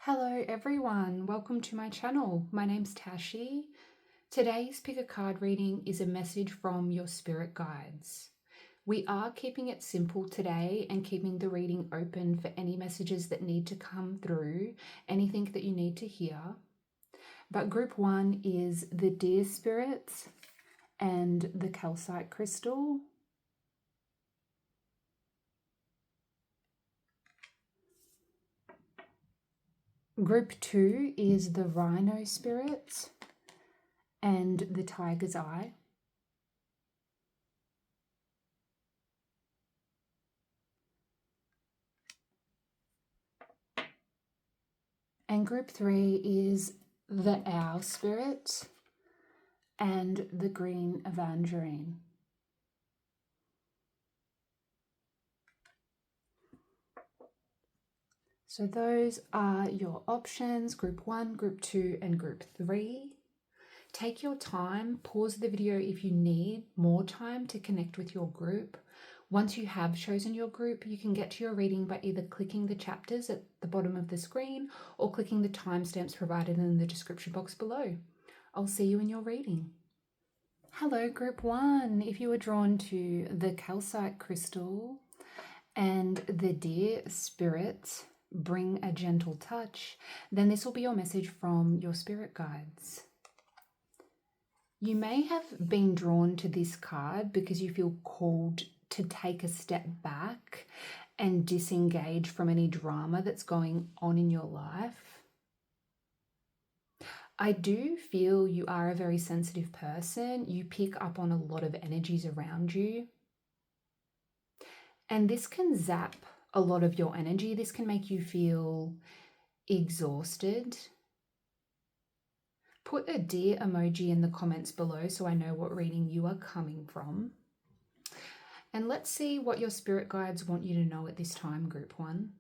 Hello everyone, welcome to my channel. My name's Tashi. Today's pick a card reading is a message from your spirit guides. We are keeping it simple today and keeping the reading open for any messages that need to come through, anything that you need to hear. But group one is the deer spirits and the calcite crystal. Group two is the rhino spirits and the tiger's eye. And group three is the owl spirit and the green aventurine. So those are your options, group one, group two, and group three. Take your time, pause the video if you need more time to connect with your group. Once you have chosen your group, you can get to your reading by either clicking the chapters at the bottom of the screen or clicking the timestamps provided in the description box below. I'll see you in your reading. Hello, group one. If you were drawn to the calcite crystal and the deer spirit, bring a gentle touch, then this will be your message from your spirit guides. You may have been drawn to this card because you feel called to take a step back and disengage from any drama that's going on in your life. I do feel you are a very sensitive person. You pick up on a lot of energies around you. And this can zap a lot of your energy. This can make you feel exhausted. Put a deer emoji in the comments below so I know what reading you are coming from. And let's see what your spirit guides want you to know at this time, group one.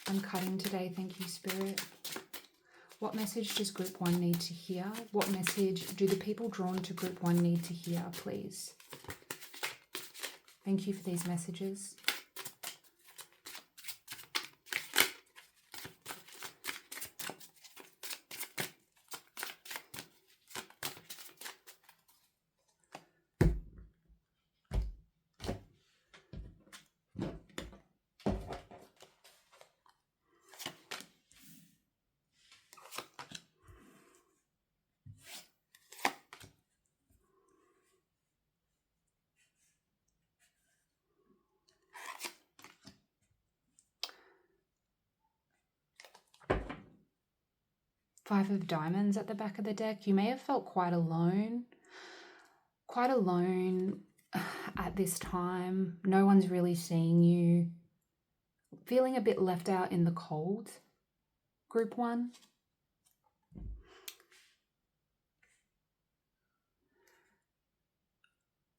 I'm cutting today, thank you, Spirit. What message does group one need to hear? What message do the people drawn to group one need to hear, please? Thank you for these messages. Five of Diamonds at the back of the deck. You may have felt quite alone at this time. No one's really seeing you. Feeling a bit left out in the cold, group one.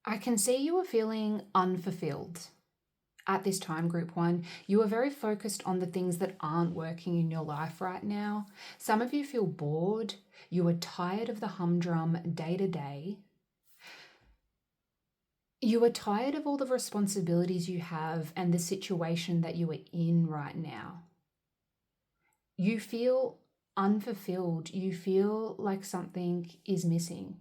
I can see you are feeling unfulfilled at this time, group one. You are very focused on the things that aren't working in your life right now. Some of you feel bored. You are tired of the humdrum day to day. You are tired of all the responsibilities you have and the situation that you are in right now. You feel unfulfilled. You feel like something is missing.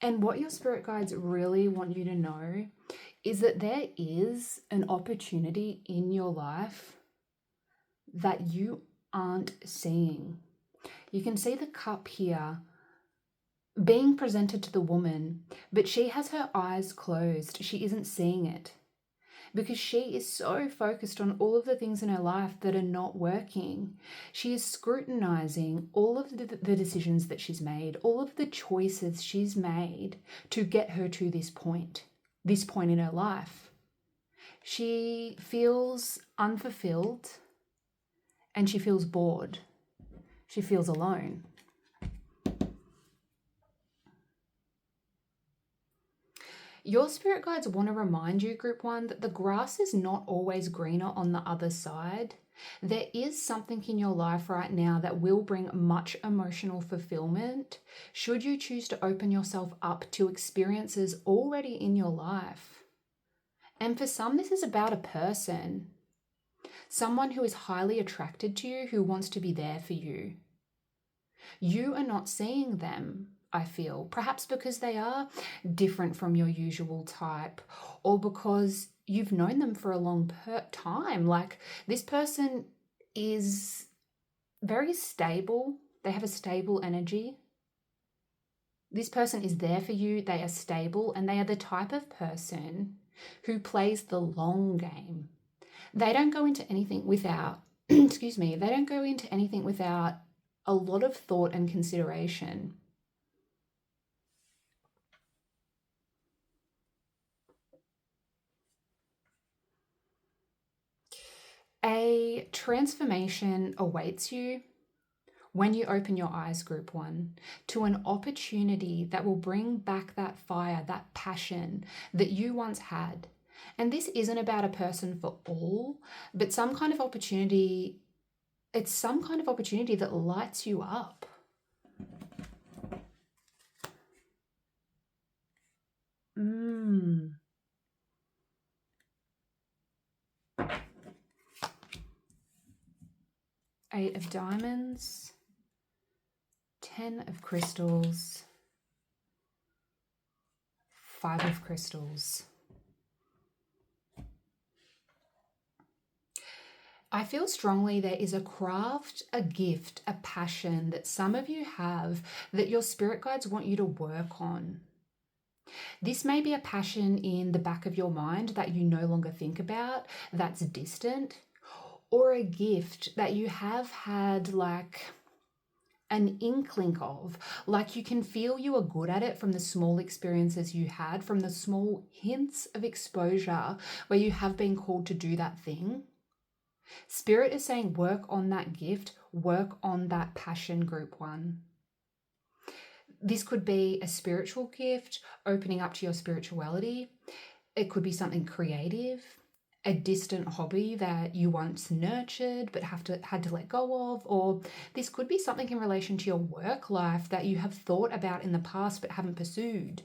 And what your spirit guides really want you to know is that there is an opportunity in your life that you aren't seeing. You can see the cup here being presented to the woman, but she has her eyes closed. She isn't seeing it because she is so focused on all of the things in her life that are not working. She is scrutinizing all of the decisions that she's made, all of the choices she's made to get her to this point in her life. She feels unfulfilled and she feels bored. She feels alone. Your spirit guides want to remind you, group one, that the grass is not always greener on the other side. There is something in your life right now that will bring much emotional fulfillment should you choose to open yourself up to experiences already in your life. And for some, this is about a person, someone who is highly attracted to you, who wants to be there for you. You are not seeing them, I feel, perhaps because they are different from your usual type, or because you've known them for a long time. Like, this person is very stable. They have a stable energy. This person is there for you. They are stable, and they are the type of person who plays the long game. They don't go into anything without, excuse me, they don't go into anything without a lot of thought and consideration. A transformation awaits you when you open your eyes, Group 1, to an opportunity that will bring back that fire, that passion that you once had. And this isn't about a person for all, but some kind of opportunity. It's some kind of opportunity that lights you up. Eight of Diamonds, 10 of Crystals, 5 of Crystals. I feel strongly there is a craft, a gift, a passion that some of you have that your spirit guides want you to work on. This may be a passion in the back of your mind that you no longer think about, that's distant, or a gift that you have had like an inkling of, like you can feel you are good at it from the small experiences you had, from the small hints of exposure where you have been called to do that thing. Spirit is saying work on that gift, work on that passion, Group 1. This could be a spiritual gift, opening up to your spirituality. It could be something creative, a distant hobby that you once nurtured but had to let go of, or this could be something in relation to your work life that you have thought about in the past but haven't pursued.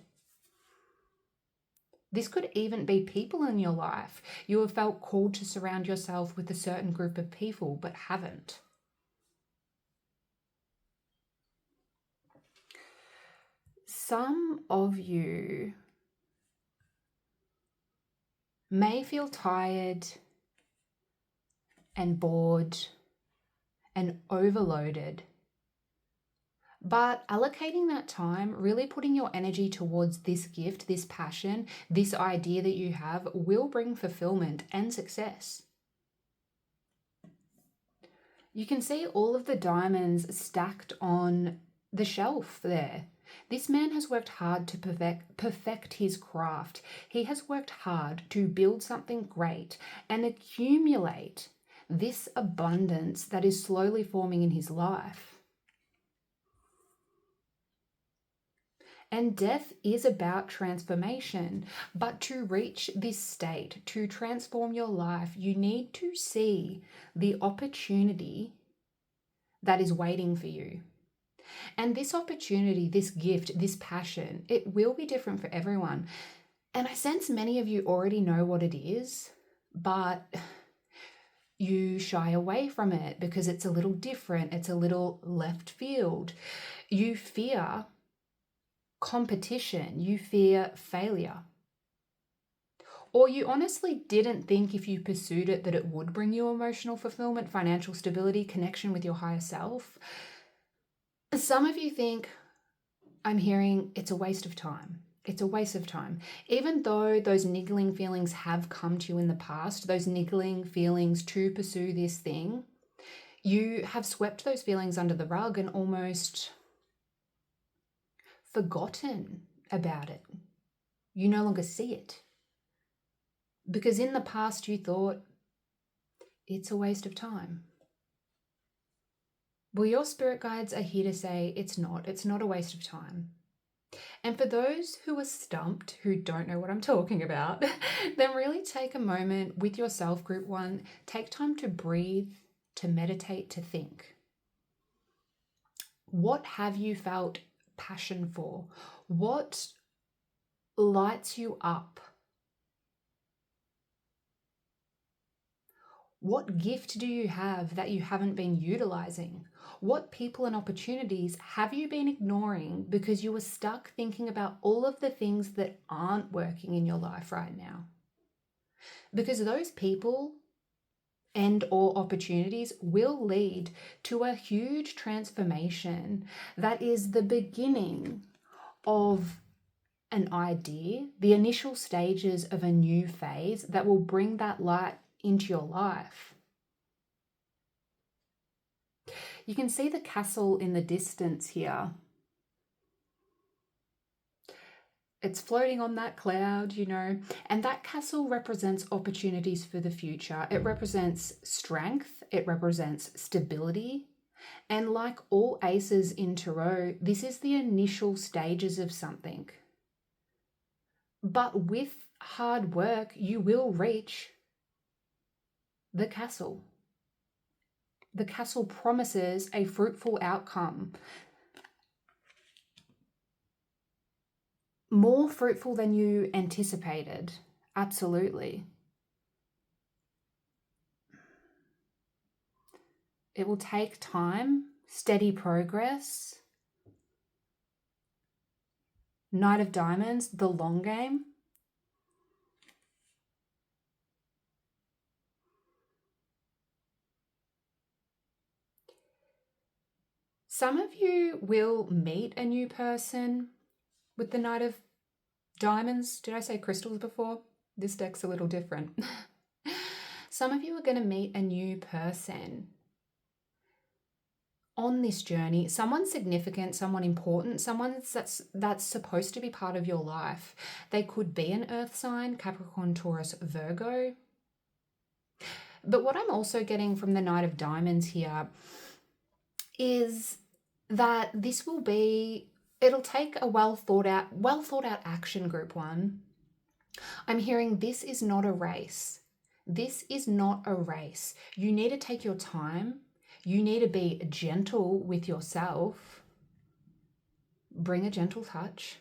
This could even be people in your life. You have felt called to surround yourself with a certain group of people but haven't. Some of you may feel tired and bored and overloaded, but allocating that time, really putting your energy towards this gift, this passion, this idea that you have will bring fulfillment and success. You can see all of the diamonds stacked on the shelf there. This man has worked hard to perfect his craft. He has worked hard to build something great and accumulate this abundance that is slowly forming in his life. And death is about transformation. But to reach this state, to transform your life, you need to see the opportunity that is waiting for you. And this opportunity, this gift, this passion, it will be different for everyone. And I sense many of you already know what it is, but you shy away from it because it's a little different. It's a little left field. You fear competition, you fear failure. Or you honestly didn't think if you pursued it that it would bring you emotional fulfillment, financial stability, connection with your higher self. Some of you think, I'm hearing it's a waste of time. It's a waste of time. Even though those niggling feelings have come to you in the past, those niggling feelings to pursue this thing, you have swept those feelings under the rug and almost forgotten about it. You no longer see it. Because in the past you thought, it's a waste of time. Well, your spirit guides are here to say it's not a waste of time. And for those who are stumped, who don't know what I'm talking about, then really take a moment with yourself, Group 1, take time to breathe, to meditate, to think. What have you felt passion for? What lights you up? What gift do you have that you haven't been utilizing? What people and opportunities have you been ignoring because you were stuck thinking about all of the things that aren't working in your life right now? Because those people and or opportunities will lead to a huge transformation that is the beginning of an idea, the initial stages of a new phase that will bring that light into your life. You can see the castle in the distance here. It's floating on that cloud, you know, and that castle represents opportunities for the future. It represents strength, it represents stability. And like all aces in tarot, this is the initial stages of something. But with hard work, you will reach the castle. The castle promises a fruitful outcome. More fruitful than you anticipated. Absolutely. It will take time, steady progress. Knight of Diamonds, the long game. Some of you will meet a new person with the Knight of Diamonds. Did I say crystals before? This deck's a little different. Some of you are going to meet a new person on this journey, someone significant, someone important, someone that's supposed to be part of your life. They could be an earth sign, Capricorn, Taurus, Virgo. But what I'm also getting from the Knight of Diamonds here is that this will be, it'll take a well thought out action, group one. I'm hearing this is not a race. This is not a race. You need to take your time. You need to be gentle with yourself. Bring a gentle touch.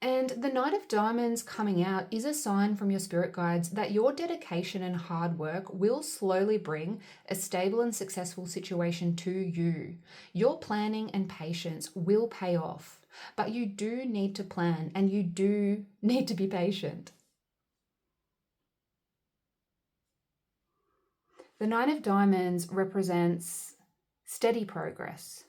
And the Knight of Diamonds coming out is a sign from your spirit guides that your dedication and hard work will slowly bring a stable and successful situation to you. Your planning and patience will pay off, but you do need to plan and you do need to be patient. The Knight of Diamonds represents steady progress.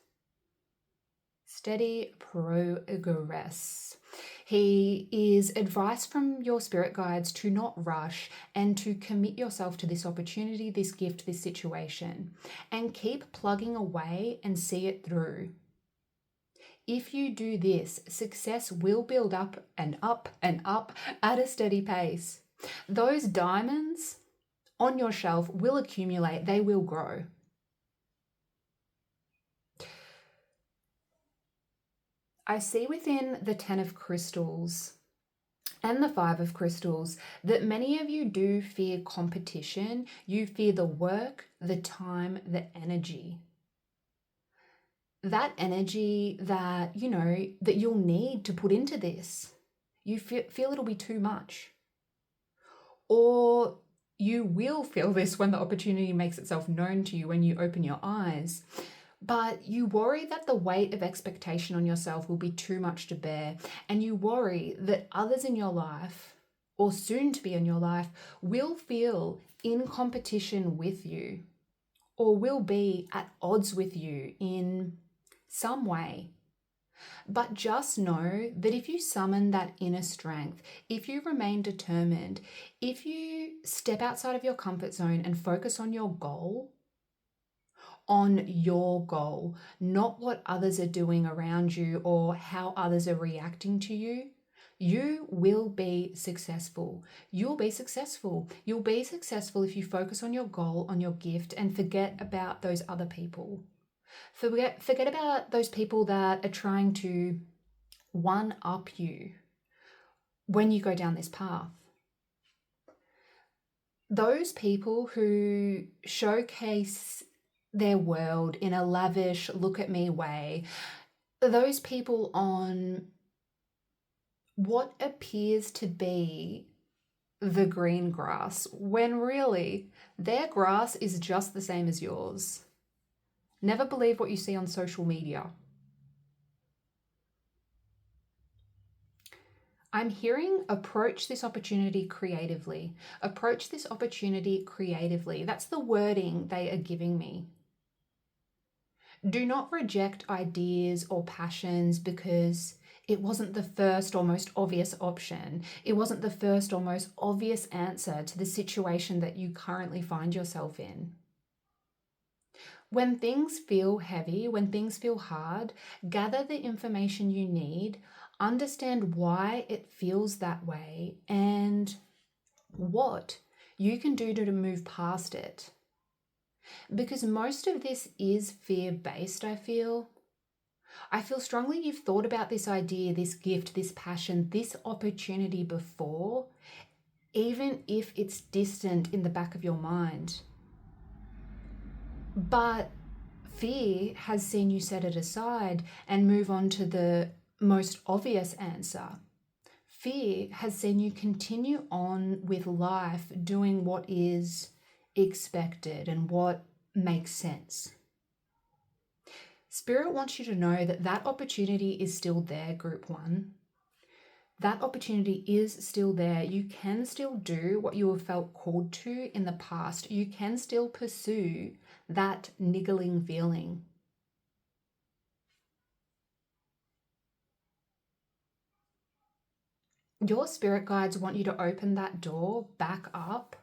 Steady progress. He is advice from your spirit guides to not rush and to commit yourself to this opportunity, this gift, this situation, and keep plugging away and see it through. If you do this, success will build up and up and up at a steady pace. Those diamonds on your shelf will accumulate, they will grow. I see within the 10 of crystals and the 5 of crystals that many of you do fear competition. You fear the work, the time, the energy. That energy that, you know, that you'll need to put into this. You feel it'll be too much. Or you will feel this when the opportunity makes itself known to you, when you open your eyes. But you worry that the weight of expectation on yourself will be too much to bear. And you worry that others in your life, or soon to be in your life, will feel in competition with you, or will be at odds with you in some way. But just know that if you summon that inner strength, if you remain determined, if you step outside of your comfort zone and focus on your goal, not what others are doing around you or how others are reacting to you, you will be successful. You'll be successful. You'll be successful if you focus on your goal, on your gift, and forget about those other people. Forget about those people that are trying to one-up you when you go down this path. those people who showcase their world in a lavish, look at me way, those people on what appears to be the green grass, when really their grass is just the same as yours. Never believe what you see on social media. I'm hearing approach this opportunity creatively. Approach this opportunity creatively. That's the wording they are giving me. Do not reject ideas or passions because it wasn't the first or most obvious option. It wasn't the first or most obvious answer to the situation that you currently find yourself in. When things feel heavy, when things feel hard, gather the information you need, understand why it feels that way, and what you can do to move past it. Because most of this is fear-based, I feel. I feel strongly you've thought about this idea, this gift, this passion, this opportunity before, even if it's distant in the back of your mind. But fear has seen you set it aside and move on to the most obvious answer. Fear has seen you continue on with life doing what is expected and what makes sense. Spirit wants you to know that that opportunity is still there, Group 1. That opportunity is still there. You can still do what you have felt called to in the past. You can still pursue that niggling feeling. Your spirit guides want you to open that door back up,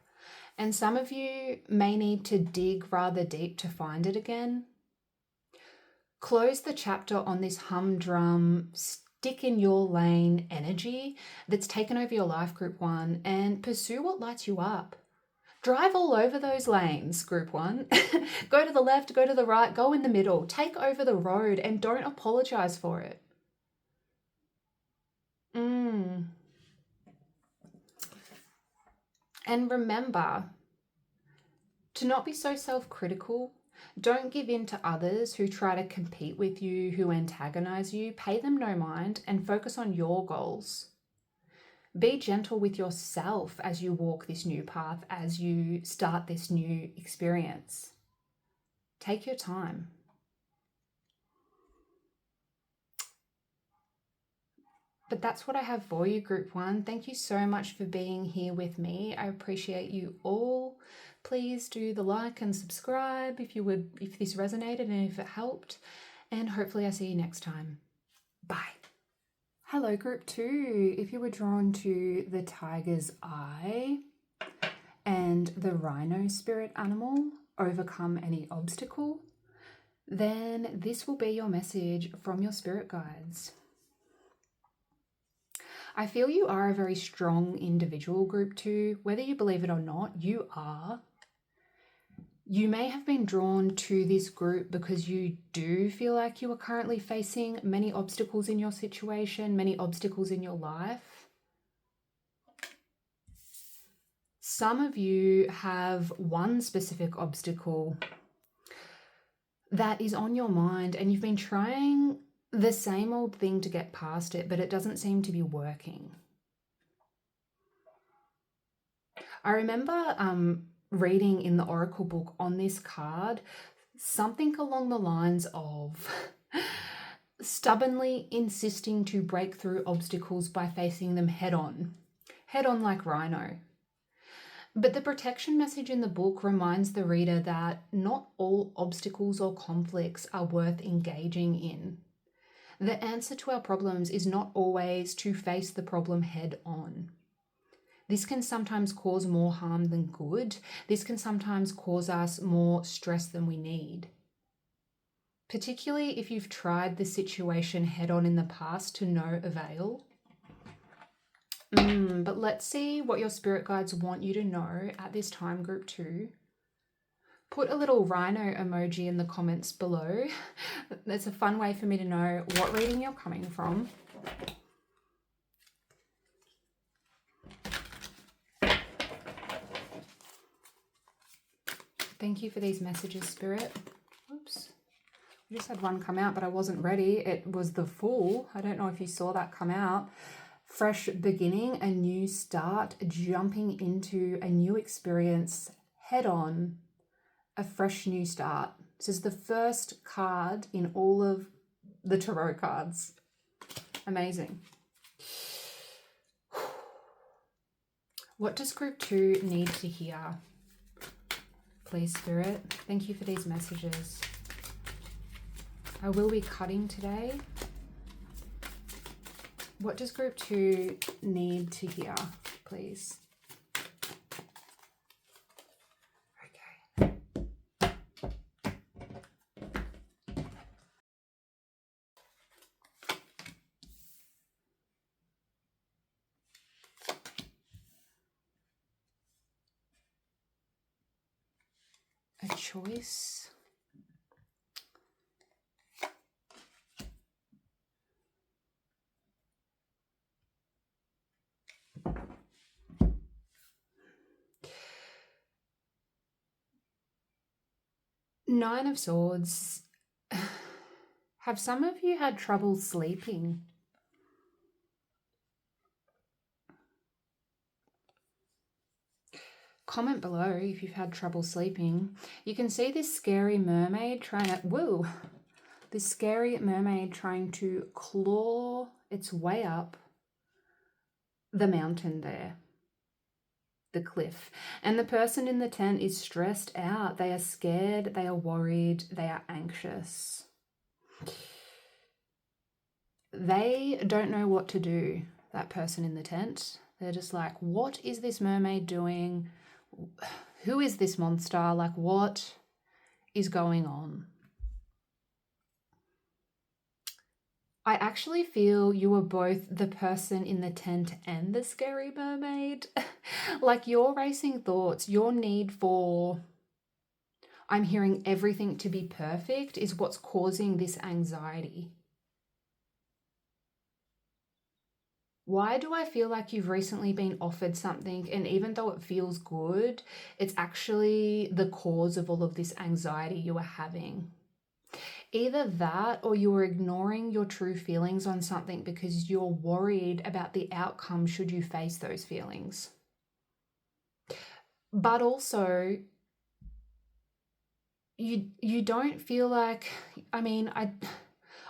and some of you may need to dig rather deep to find it again. Close the chapter on this humdrum, stick in your lane energy that's taken over your life, Group 1, and pursue what lights you up. Drive all over those lanes, Group 1. Go to the left, go to the right, go in the middle. Take over the road and don't apologize for it. And remember to not be so self-critical. Don't give in to others who try to compete with you, who antagonize you. Pay them no mind and focus on your goals. Be gentle with yourself as you walk this new path, as you start this new experience. Take your time. But that's what I have for you, Group 1. Thank you so much for being here with me. I appreciate you all. Please do the like and subscribe if this resonated and if it helped. And hopefully I see you next time. Bye. Hello, Group 2. If you were drawn to the tiger's eye and the rhino spirit animal, overcome any obstacle, then this will be your message from your spirit guides. I feel you are a very strong individual, Group 2. Whether you believe it or not, you are. You may have been drawn to this group because you do feel like you are currently facing many obstacles in your situation, many obstacles in your life. Some of you have one specific obstacle that is on your mind and you've been trying the same old thing to get past it, but it doesn't seem to be working. I remember reading in the Oracle book on this card something along the lines of stubbornly insisting to break through obstacles by facing them head on like Rhino. But the protection message in the book reminds the reader that not all obstacles or conflicts are worth engaging in. The answer to our problems is not always to face the problem head on. This can sometimes cause more harm than good. This can sometimes cause us more stress than we need. Particularly if you've tried the situation head on in the past to no avail. But let's see what your spirit guides want you to know at this time, Group 2. Put a little rhino emoji in the comments below. That's a fun way for me to know what reading you're coming from. Thank you for these messages, Spirit. Oops. I just had one come out, but I wasn't ready. It was the Fool. I don't know if you saw that come out. Fresh beginning, a new start, jumping into a new experience head on, a fresh new start. This is the first card in all of the tarot cards. Amazing. What does group 2 need to hear? Please, Spirit. Thank you for these messages. I will be cutting today. What does group 2 need to hear, please? Okay. A choice. Nine of Swords. Have some of you had trouble sleeping? Comment below if you've had trouble sleeping. You can see this scary mermaid trying to, whoa, this scary mermaid trying to claw its way up the mountain there, the cliff. And the person in the tent is stressed out. They are scared, they are worried, they are anxious. They don't know what to do, that person in the tent. They're just like, what is this mermaid doing? Who is this monster? Like, what is going on? I actually feel you are both the person in the tent and the scary mermaid. Like, your racing thoughts, your need for, I'm hearing everything to be perfect, is what's causing this anxiety. Why do I feel like you've recently been offered something, and even though it feels good, it's actually the cause of all of this anxiety you are having? Either that, or you are ignoring your true feelings on something because you're worried about the outcome should you face those feelings. But also, you don't feel like, I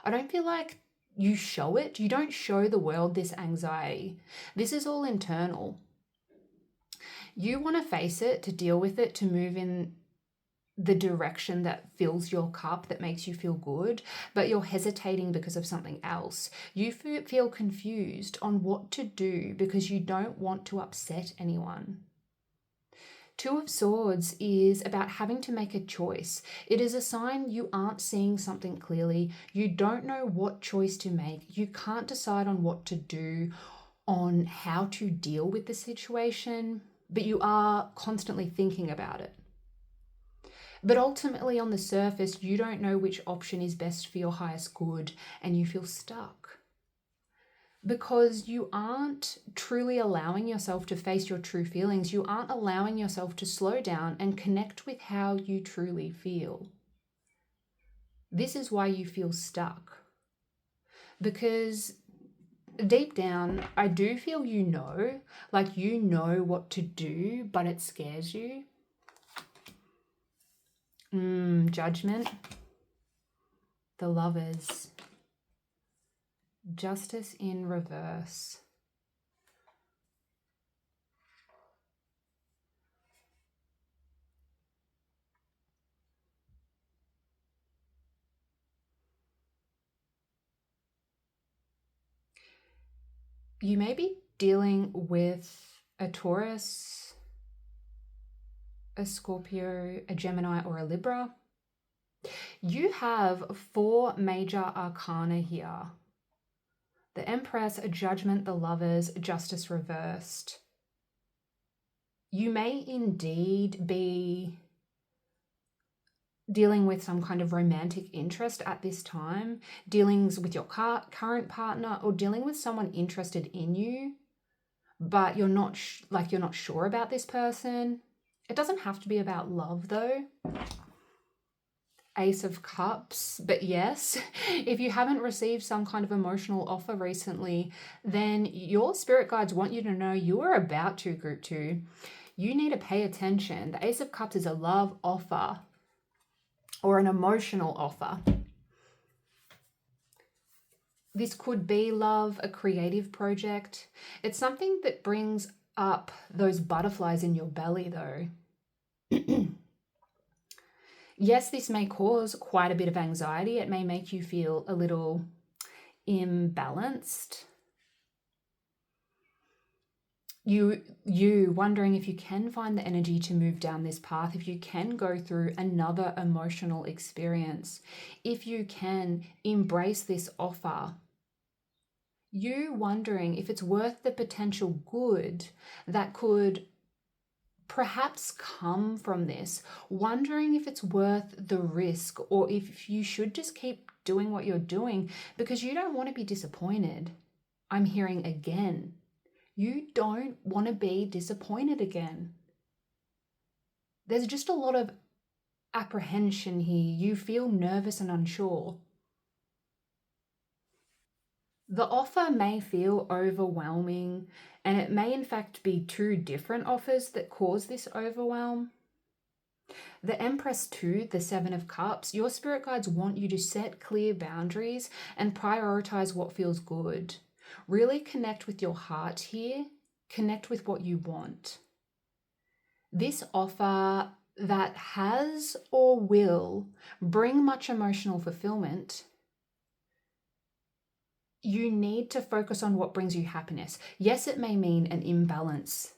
don't feel like you show it. You don't show the world this anxiety. This is all internal. You want to face it, to deal with it, to move in the direction that fills your cup, that makes you feel good, but you're hesitating because of something else. You feel confused on what to do because you don't want to upset anyone. Two of Swords is about having to make a choice. It is a sign you aren't seeing something clearly. You don't know what choice to make. You can't decide on what to do, on how to deal with the situation, but you are constantly thinking about it. But ultimately, on the surface, you don't know which option is best for your highest good, and you feel stuck. Because you aren't truly allowing yourself to face your true feelings. You aren't allowing yourself to slow down and connect with how you truly feel. This is why you feel stuck. Because deep down, I do feel you know what to do, but it scares you. Judgment, the Lovers, Justice in reverse. You may be dealing with a Taurus, a Scorpio, a Gemini, or a Libra. You have 4 major arcana here. The Empress, a Judgment, the Lovers, Justice reversed. You may indeed be dealing with some kind of romantic interest at this time, dealings with your current partner, or dealing with someone interested in you, but you're not sure about this person. It doesn't have to be about love though. Ace of Cups, but yes, if you haven't received some kind of emotional offer recently, then your spirit guides want you to know you are about to, group 2. You need to pay attention. The Ace of Cups is a love offer or an emotional offer. This could be love, a creative project. It's something that brings up those butterflies in your belly though. Yes, this may cause quite a bit of anxiety. It may make you feel a little imbalanced. You wondering if you can find the energy to move down this path, if you can go through another emotional experience, if you can embrace this offer. You wondering if it's worth the potential good that could perhaps come from this, wondering if it's worth the risk or if you should just keep doing what you're doing because you don't want to be disappointed. I'm hearing again, you don't want to be disappointed again. There's just a lot of apprehension here. You feel nervous and unsure. The offer may feel overwhelming, and it may in fact be 2 different offers that cause this overwhelm. The Empress too, the 7 of Cups, your spirit guides want you to set clear boundaries and prioritize what feels good. Really connect with your heart here, connect with what you want. This offer that has or will bring much emotional fulfillment, you need to focus on what brings you happiness. Yes, it may mean an imbalance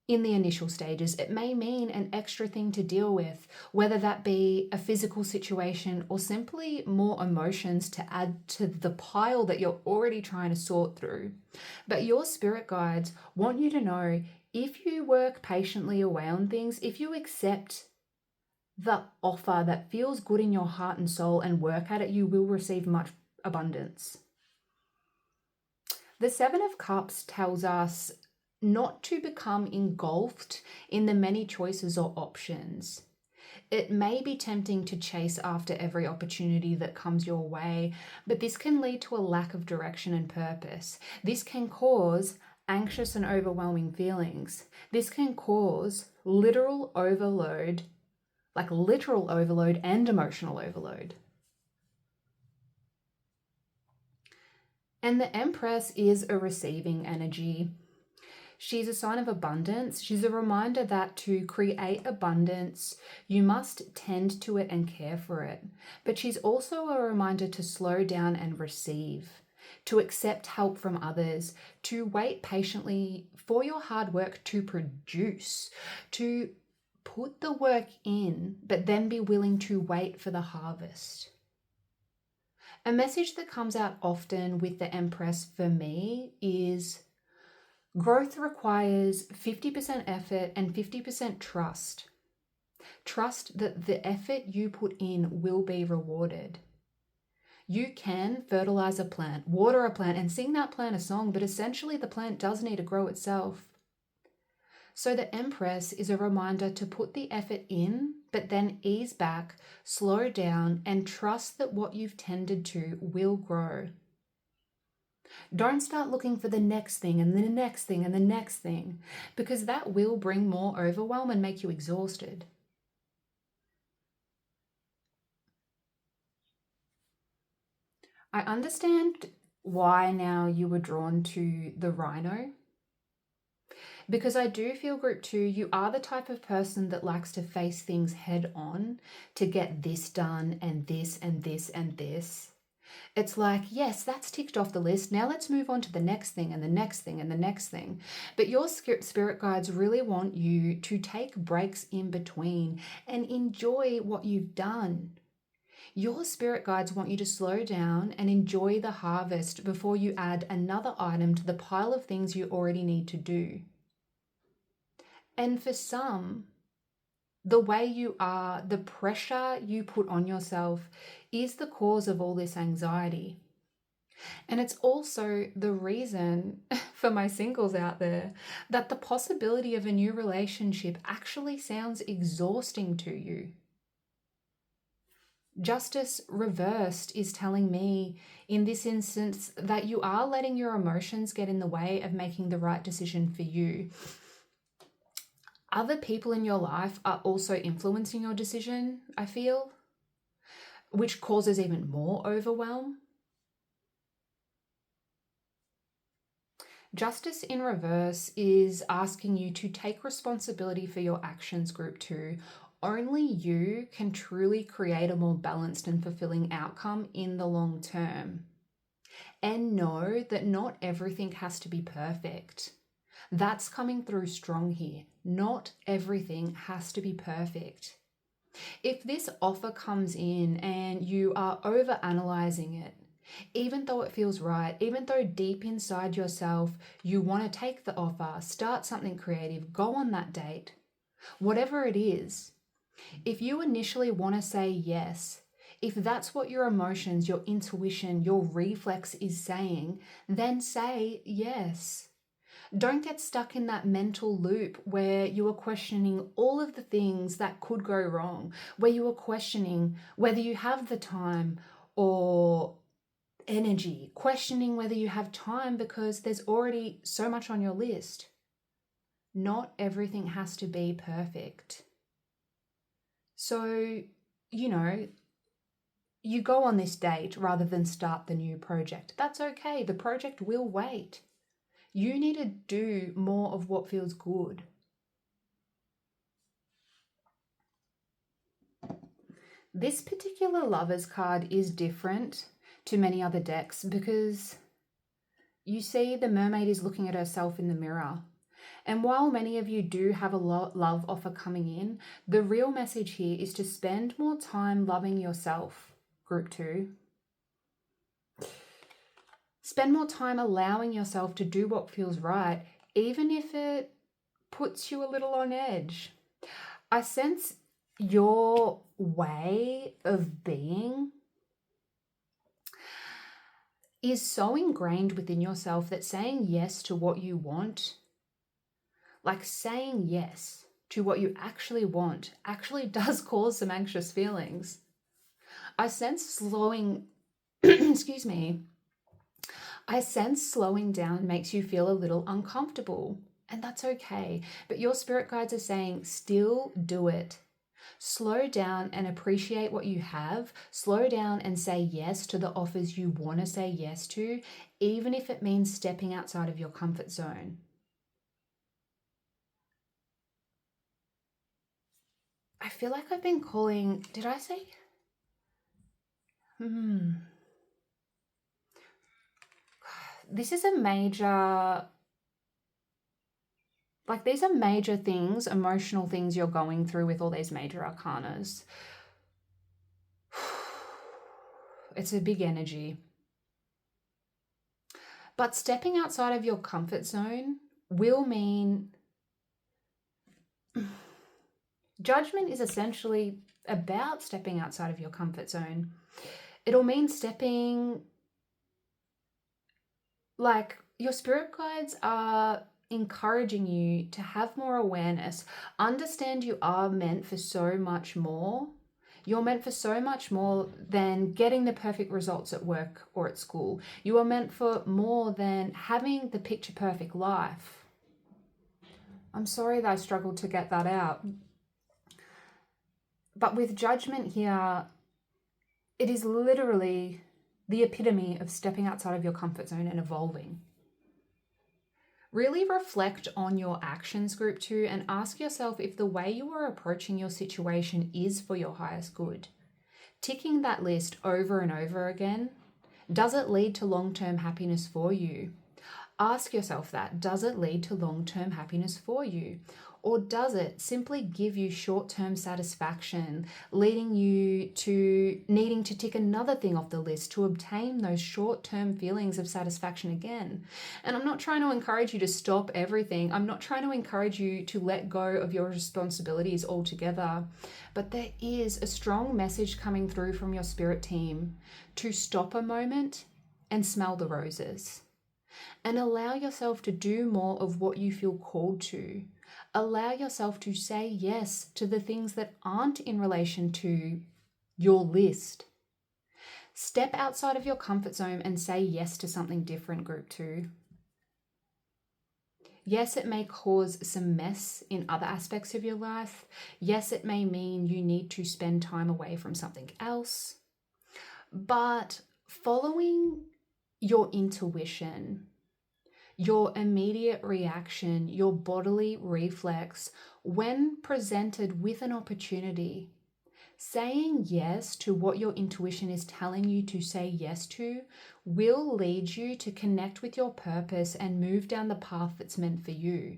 in the initial stages. It may mean an extra thing to deal with, whether that be a physical situation or simply more emotions to add to the pile that you're already trying to sort through. But your spirit guides want you to know if you work patiently away on things, if you accept the offer that feels good in your heart and soul and work at it, you will receive much abundance. The 7 of Cups tells us not to become engulfed in the many choices or options. It may be tempting to chase after every opportunity that comes your way, but this can lead to a lack of direction and purpose. This can cause anxious and overwhelming feelings. This can cause literal overload, like literal overload and emotional overload. And the Empress is a receiving energy. She's a sign of abundance. She's a reminder that to create abundance, you must tend to it and care for it. But she's also a reminder to slow down and receive, to accept help from others, to wait patiently for your hard work to produce, to put the work in, but then be willing to wait for the harvest. A message that comes out often with the Empress for me is growth requires 50% effort and 50% trust. Trust that the effort you put in will be rewarded. You can fertilize a plant, water a plant, and sing that plant a song, but essentially the plant does need to grow itself. So the Empress is a reminder to put the effort in, but then ease back, slow down, and trust that what you've tended to will grow. Don't start looking for the next thing and the next thing and the next thing, because that will bring more overwhelm and make you exhausted. I understand why now you were drawn to the rhino, because I do feel, group 2, you are the type of person that likes to face things head on, to get this done and this and this and this. It's like, yes, that's ticked off the list. Now let's move on to the next thing and the next thing and the next thing. But your spirit guides really want you to take breaks in between and enjoy what you've done. Your spirit guides want you to slow down and enjoy the harvest before you add another item to the pile of things you already need to do. And for some, the way you are, the pressure you put on yourself is the cause of all this anxiety. And it's also the reason for my singles out there that the possibility of a new relationship actually sounds exhausting to you. Justice reversed is telling me in this instance that you are letting your emotions get in the way of making the right decision for you. Other people in your life are also influencing your decision, I feel, which causes even more overwhelm. Justice in reverse is asking you to take responsibility for your actions, group 2. Only you can truly create a more balanced and fulfilling outcome in the long term. And know that not everything has to be perfect. That's coming through strong here. Not everything has to be perfect. If this offer comes in and you are overanalyzing it, even though it feels right, even though deep inside yourself you want to take the offer, start something creative, go on that date, whatever it is, if you initially want to say yes, if that's what your emotions, your intuition, your reflex is saying, then say yes. Don't get stuck in that mental loop where you are questioning all of the things that could go wrong, where you are questioning whether you have the time or energy, questioning whether you have time because there's already so much on your list. Not everything has to be perfect. So, you go on this date rather than start the new project. That's okay. The project will wait. You need to do more of what feels good. This particular Lovers card is different to many other decks because you see the Mermaid is looking at herself in the mirror. And while many of you do have a love offer coming in, the real message here is to spend more time loving yourself, group 2. Spend more time allowing yourself to do what feels right, even if it puts you a little on edge. I sense your way of being is so ingrained within yourself that saying yes to what you want, like saying yes to what you actually want, actually does cause some anxious feelings. I sense excuse me. I sense slowing down makes you feel a little uncomfortable, and that's okay. But your spirit guides are saying, still do it. Slow down and appreciate what you have. Slow down and say yes to the offers you want to say yes to, even if it means stepping outside of your comfort zone. I feel like I've been calling, did I say? This is a major, these are major things, emotional things you're going through with all these major arcanas. It's a big energy. But stepping outside of your comfort zone will mean judgment is essentially about stepping outside of your comfort zone. It'll mean stepping, your spirit guides are encouraging you to have more awareness. Understand you are meant for so much more. You're meant for so much more than getting the perfect results at work or at school. You are meant for more than having the picture perfect life. I'm sorry that I struggled to get that out. But with judgment here, it is literally the epitome of stepping outside of your comfort zone and evolving. Really reflect on your actions, group 2, and ask yourself if the way you are approaching your situation is for your highest good. Ticking that list over and over again, does it lead to long-term happiness for you? Ask yourself that. Does it lead to long-term happiness for you? Or does it simply give you short-term satisfaction, leading you to needing to tick another thing off the list to obtain those short-term feelings of satisfaction again? And I'm not trying to encourage you to stop everything. I'm not trying to encourage you to let go of your responsibilities altogether. But there is a strong message coming through from your spirit team to stop a moment and smell the roses. And allow yourself to do more of what you feel called to. Allow yourself to say yes to the things that aren't in relation to your list. Step outside of your comfort zone and say yes to something different, group 2. Yes, it may cause some mess in other aspects of your life. Yes, it may mean you need to spend time away from something else. But following your intuition, your immediate reaction, your bodily reflex, when presented with an opportunity, saying yes to what your intuition is telling you to say yes to will lead you to connect with your purpose and move down the path that's meant for you.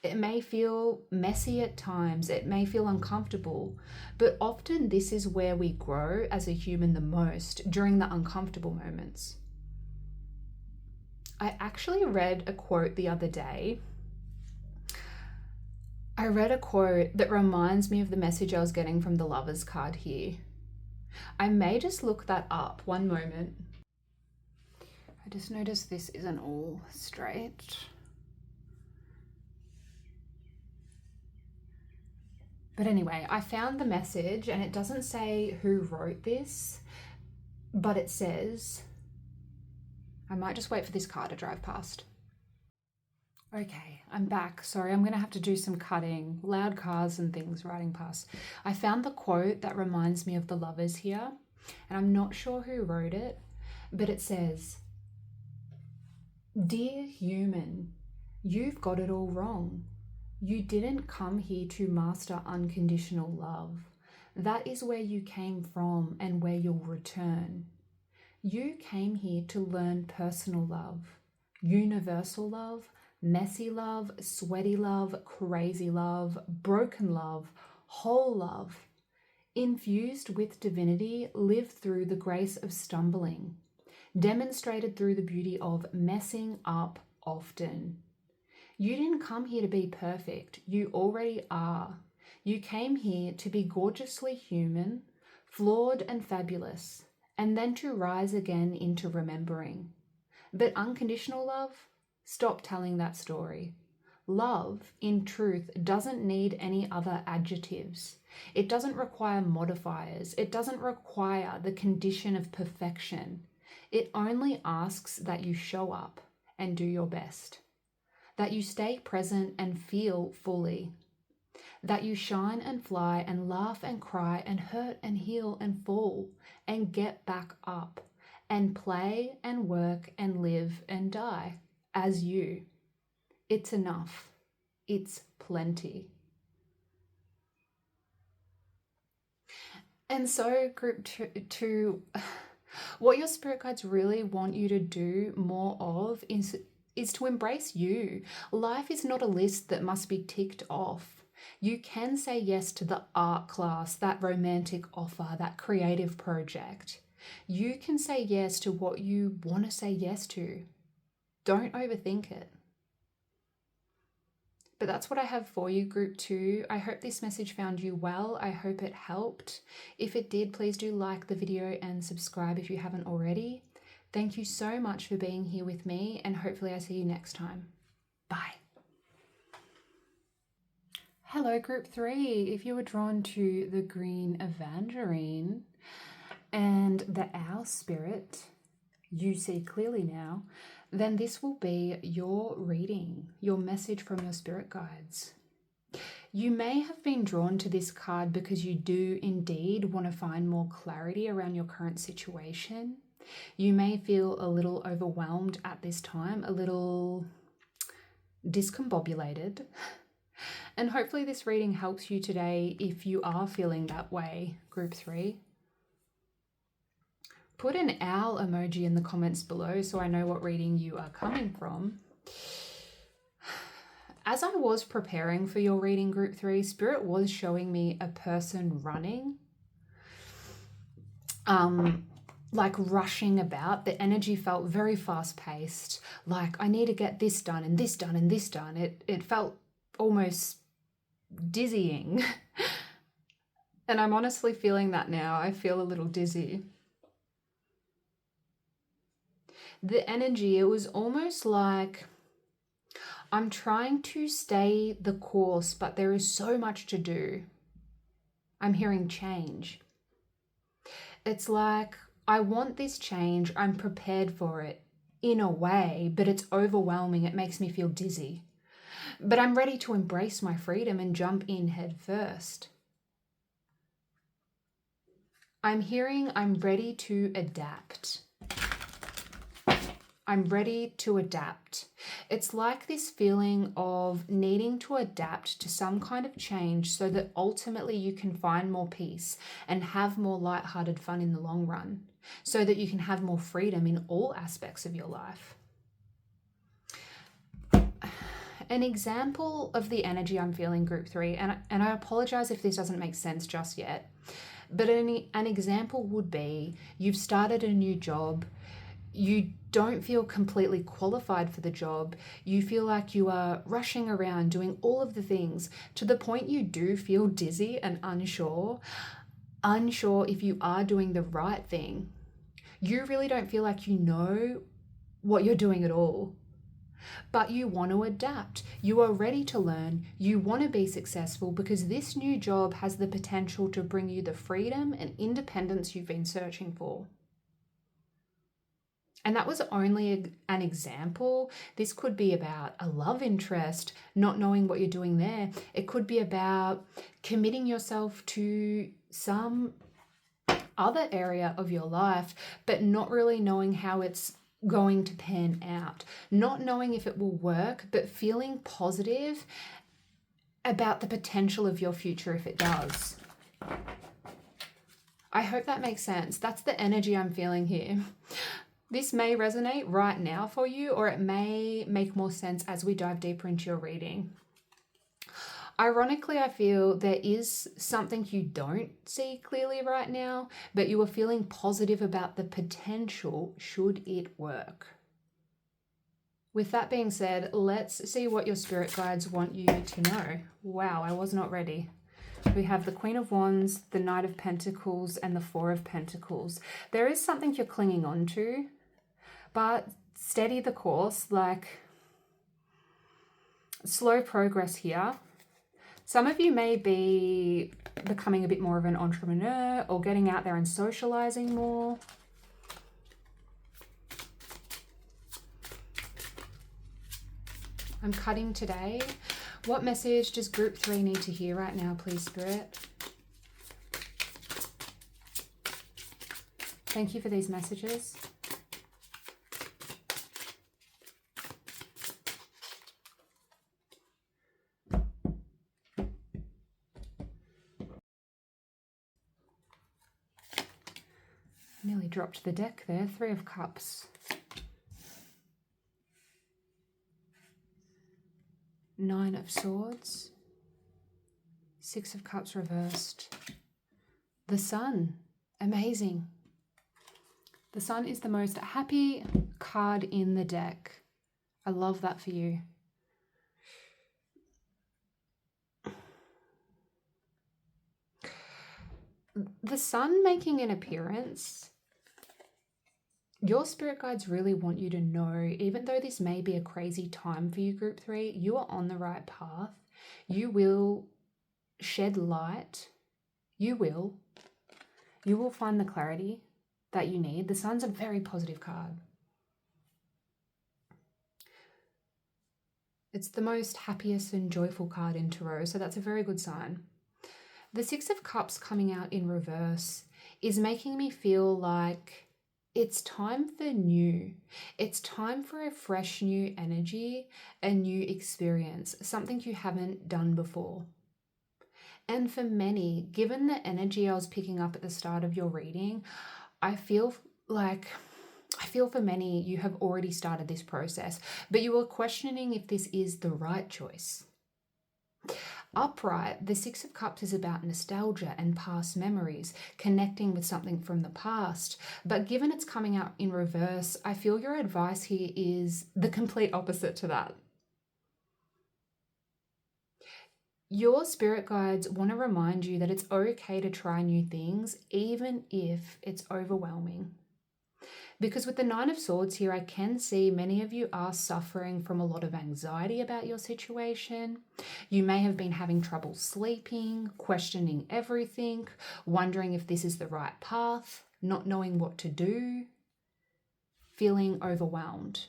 It may feel messy at times, it may feel uncomfortable, but often this is where we grow as a human the most, during the uncomfortable moments. I actually read a quote the other day. I read a quote that reminds me of the message I was getting from the Lovers card here. I may just look that up. One moment. I just noticed this isn't all straight. But anyway, I found the message and it doesn't say who wrote this, but it says, I might just wait for this car to drive past. Okay, I'm back. Sorry, I'm going to have to do some cutting. Loud cars and things riding past. I found the quote that reminds me of the Lovers here, and I'm not sure who wrote it, but it says, "Dear human, you've got it all wrong. You didn't come here to master unconditional love. That is where you came from and where you'll return. You came here to learn personal love, universal love, messy love, sweaty love, crazy love, broken love, whole love. Infused with divinity, live through the grace of stumbling, demonstrated through the beauty of messing up often. You didn't come here to be perfect. You already are. You came here to be gorgeously human, flawed and fabulous, and then to rise again into remembering. But unconditional love? Stop telling that story. Love, in truth, doesn't need any other adjectives. It doesn't require modifiers. It doesn't require the condition of perfection. It only asks that you show up and do your best. That you stay present and feel fully. That you shine and fly and laugh and cry and hurt and heal and fall and get back up and play and work and live and die as you. It's enough. It's plenty. And so, group two, what your spirit guides really want you to do more of is to embrace you. Life is not a list that must be ticked off. You can say yes to the art class, that romantic offer, that creative project. You can say yes to what you want to say yes to. Don't overthink it. But that's what I have for you, group 2. I hope this message found you well. I hope it helped. If it did, please do like the video and subscribe if you haven't already. Thank you so much for being here with me, and hopefully I see you next time. Bye. Hello, group 3. If you were drawn to the green Evangeline and the Owl Spirit, you see clearly now, then this will be your reading, your message from your spirit guides. You may have been drawn to this card because you do indeed want to find more clarity around your current situation. You may feel a little overwhelmed at this time, a little discombobulated. And hopefully this reading helps you today if you are feeling that way, group 3. Put an owl emoji in the comments below so I know what reading you are coming from. As I was preparing for your reading, group 3, Spirit was showing me a person running, like rushing about. The energy felt very fast paced, like I need to get this done and this done and this done. It felt almost dizzying. And I'm honestly feeling that now. I feel a little dizzy. The energy, it was almost like I'm trying to stay the course, but there is so much to do. I'm hearing change. It's like I want this change. I'm prepared for it in a way, but it's overwhelming. It makes me feel dizzy. But I'm ready to embrace my freedom and jump in head first. I'm hearing I'm ready to adapt. I'm ready to adapt. It's like this feeling of needing to adapt to some kind of change so that ultimately you can find more peace and have more lighthearted fun in the long run, so that you can have more freedom in all aspects of your life. An example of the energy I'm feeling, group 3, and I apologize if this doesn't make sense just yet, but an example would be you've started a new job. You don't feel completely qualified for the job. You feel like you are rushing around doing all of the things to the point you do feel dizzy and unsure if you are doing the right thing. You really don't feel like you know what you're doing at all. But you want to adapt. You are ready to learn. You want to be successful because this new job has the potential to bring you the freedom and independence you've been searching for. And that was only an example. This could be about a love interest, not knowing what you're doing there. It could be about committing yourself to some other area of your life, but not really knowing how it's going to pan out, not knowing if it will work, but feeling positive about the potential of your future if it does. I hope that makes sense. That's the energy I'm feeling here. This may resonate right now for you, or it may make more sense as we dive deeper into your reading. Ironically, I feel there is something you don't see clearly right now, but you are feeling positive about the potential should it work. With that being said, let's see what your spirit guides want you to know. Wow, I was not ready. We have the Queen of Wands, the Knight of Pentacles, and the Four of Pentacles. There is something you're clinging on to, but steady the course, like slow progress here. Some of you may be becoming a bit more of an entrepreneur or getting out there and socializing more. I'm cutting today. What message does group 3 need to hear right now, please, Spirit? Thank you for these messages. Nearly dropped the deck there. 3 of Cups. 9 of Swords. 6 of Cups reversed. The Sun. Amazing. The Sun is the most happy card in the deck. I love that for you. The Sun making an appearance. Your spirit guides really want you to know, even though this may be a crazy time for you, group 3, you are on the right path. You will shed light. You will find the clarity that you need. The Sun's a very positive card. It's the most happiest and joyful card in Tarot, so that's a very good sign. The 6 of Cups coming out in reverse is making me feel like it's time for new. It's time for a fresh new energy, a new experience, something you haven't done before. And for many, given the energy I was picking up at the start of your reading, I feel for many you have already started this process, but you are questioning if this is the right choice. Upright, the 6 of Cups is about nostalgia and past memories, connecting with something from the past. But given it's coming out in reverse, I feel your advice here is the complete opposite to that. Your spirit guides want to remind you that it's okay to try new things, even if it's overwhelming. Because with the Nine of Swords here, I can see many of you are suffering from a lot of anxiety about your situation. You may have been having trouble sleeping, questioning everything, wondering if this is the right path, not knowing what to do, feeling overwhelmed.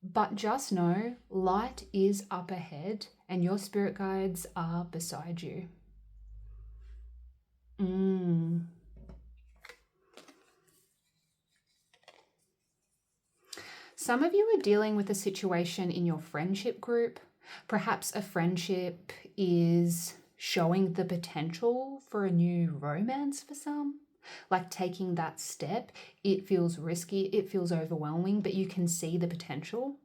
But just know, light is up ahead and your spirit guides are beside you. Some of you are dealing with a situation in your friendship group. Perhaps a friendship is showing the potential for a new romance for some. Like taking that step, it feels risky, it feels overwhelming, but you can see the potential.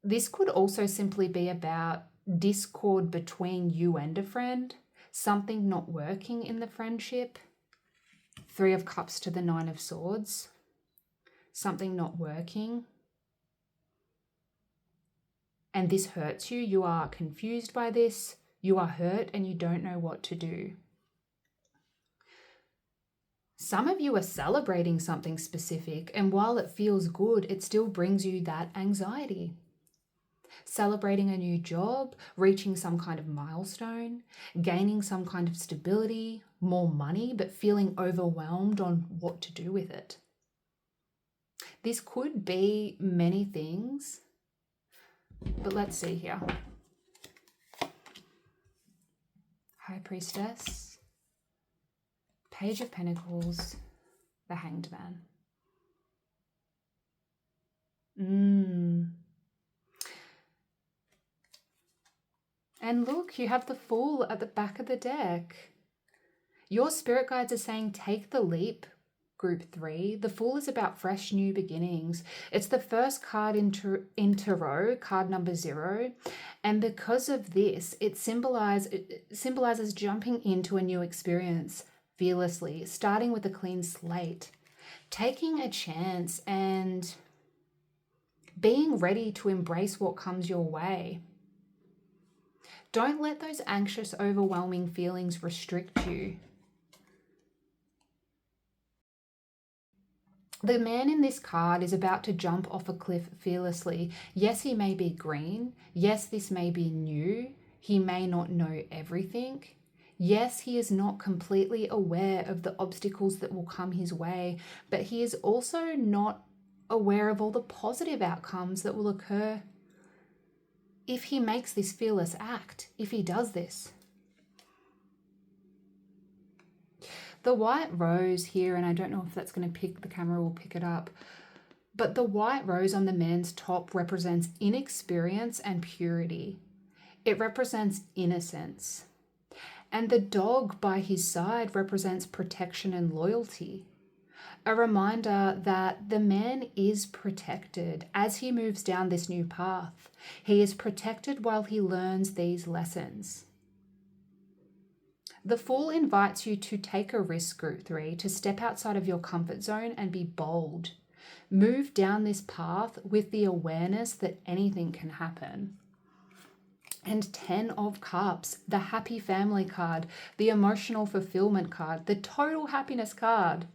This could also simply be about discord between you and a friend, something not working in the friendship. Three of Cups to the Nine of Swords. Something not working. And this hurts you. You are confused by this. You are hurt and you don't know what to do. Some of you are celebrating something specific, and while it feels good, it still brings you that anxiety. Celebrating a new job, reaching some kind of milestone, gaining some kind of stability, more money, but feeling overwhelmed on what to do with it. This could be many things, but let's see here. High Priestess, Page of Pentacles, the Hanged Man. And look, you have the Fool at the back of the deck. Your spirit guides are saying take the leap, Group 3. The Fool is about fresh new beginnings. It's the first card in Tarot, card number 0. And because of this, it symbolizes jumping into a new experience fearlessly, starting with a clean slate, taking a chance and being ready to embrace what comes your way. Don't let those anxious, overwhelming feelings restrict you. The man in this card is about to jump off a cliff fearlessly. Yes, he may be green. Yes, this may be new. He may not know everything. Yes, he is not completely aware of the obstacles that will come his way, but he is also not aware of all the positive outcomes that will occur if he makes this fearless act, if he does this. The white rose here, and I don't know if that's going to the camera will pick it up, but the white rose on the man's top represents inexperience and purity. It represents innocence. And the dog by his side represents protection and loyalty. A reminder that the man is protected as he moves down this new path. He is protected while he learns these lessons. The Fool invites you to take a risk, Group 3, to step outside of your comfort zone and be bold. Move down this path with the awareness that anything can happen. And 10 of Cups, the happy family card, the emotional fulfillment card, the total happiness card.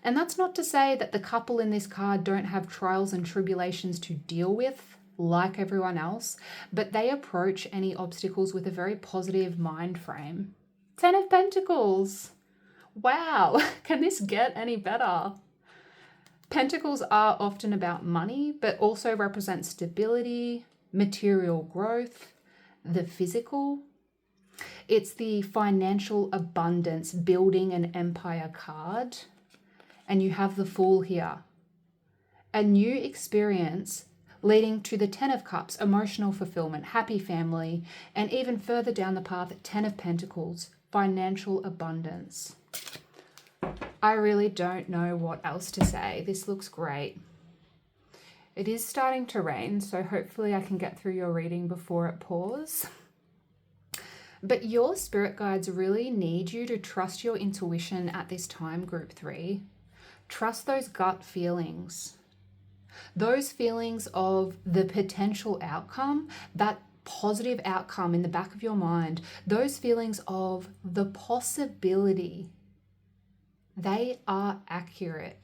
And that's not to say that the couple in this card don't have trials and tribulations to deal with, like everyone else, but they approach any obstacles with a very positive mind frame. 10 of Pentacles. Wow, can this get any better? Pentacles are often about money, but also represent stability, material growth, the physical. It's the financial abundance, building an empire card. And you have the Fool here. A new experience leading to the 10 of Cups, emotional fulfillment, happy family, and even further down the path, 10 of Pentacles, financial abundance. I really don't know what else to say. This looks great. It is starting to rain, so hopefully I can get through your reading before it pours. But your spirit guides really need you to trust your intuition at this time, Group 3. Trust those gut feelings. Those feelings of the potential outcome, that positive outcome in the back of your mind, those feelings of the possibility They are accurate.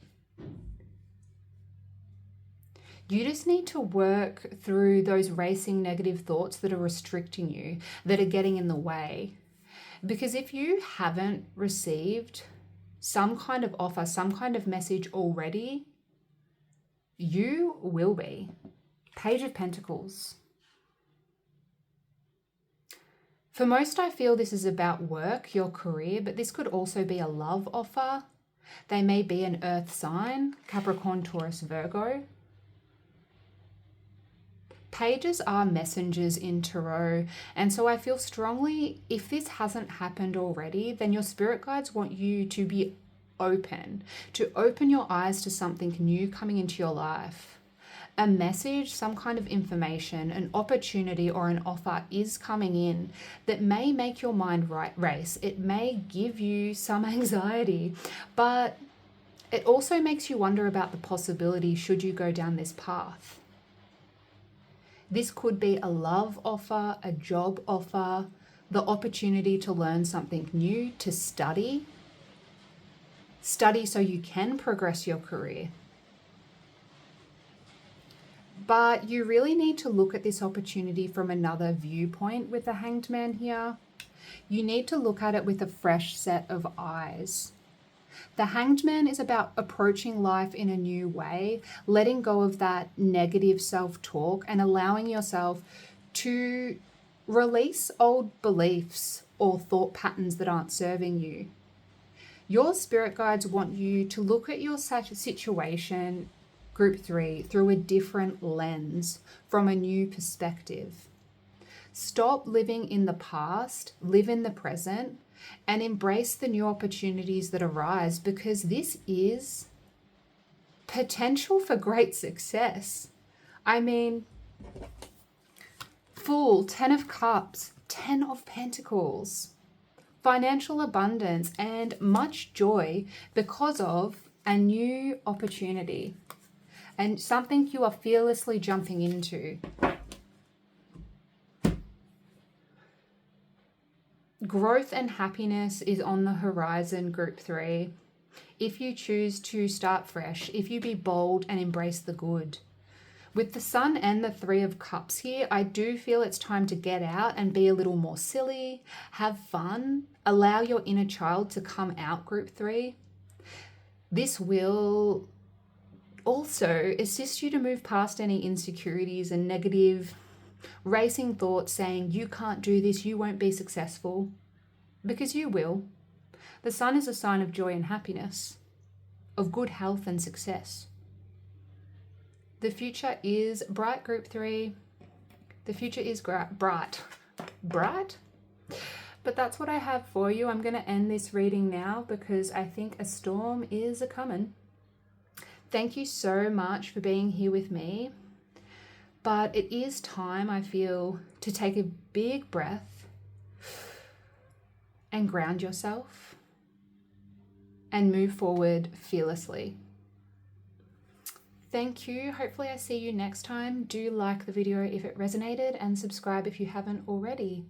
You just need to work through those racing negative thoughts that are restricting you, that are getting in the way. Because if you haven't received some kind of offer, some kind of message already, you will be. Page of Pentacles. For most, I feel this is about work, your career, but this could also be a love offer. They may be an earth sign, Capricorn, Taurus, Virgo. Pages are messengers in tarot, and so I feel strongly, if this hasn't happened already, then your spirit guides want you to be open, to open your eyes to something new coming into your life. A message, some kind of information, an opportunity or an offer is coming in that may make your mind race. It may give you some anxiety, but it also makes you wonder about the possibility should you go down this path. This could be a love offer, a job offer, the opportunity to learn something new, to study. Study so you can progress your career. But you really need to look at this opportunity from another viewpoint with the Hanged Man here. You need to look at it with a fresh set of eyes. The Hanged Man is about approaching life in a new way, letting go of that negative self-talk and allowing yourself to release old beliefs or thought patterns that aren't serving you. Your spirit guides want you to look at your situation, Group 3, through a different lens, from a new perspective. Stop living in the past, live in the present, and embrace the new opportunities that arise, because this is potential for great success. I mean, Fool, 10 of Cups, 10 of Pentacles, financial abundance, and much joy because of a new opportunity and something you are fearlessly jumping into. Growth and happiness is on the horizon, Group 3. If you choose to start fresh, if you be bold and embrace the good. With the Sun and the 3 of Cups here, I do feel it's time to get out and be a little more silly, have fun, allow your inner child to come out, Group 3. This will also assist you to move past any insecurities and negative racing thoughts saying you can't do this, you won't be successful, because you will. The Sun is a sign of joy and happiness, of good health and success. The future is bright, Group 3. The future is bright. Bright? But that's what I have for you. I'm going to end this reading now because I think a storm is a-coming. Thank you so much for being here with me. But it is time, I feel, to take a big breath and ground yourself and move forward fearlessly. Thank you. Hopefully I see you next time. Do like the video if it resonated and subscribe if you haven't already.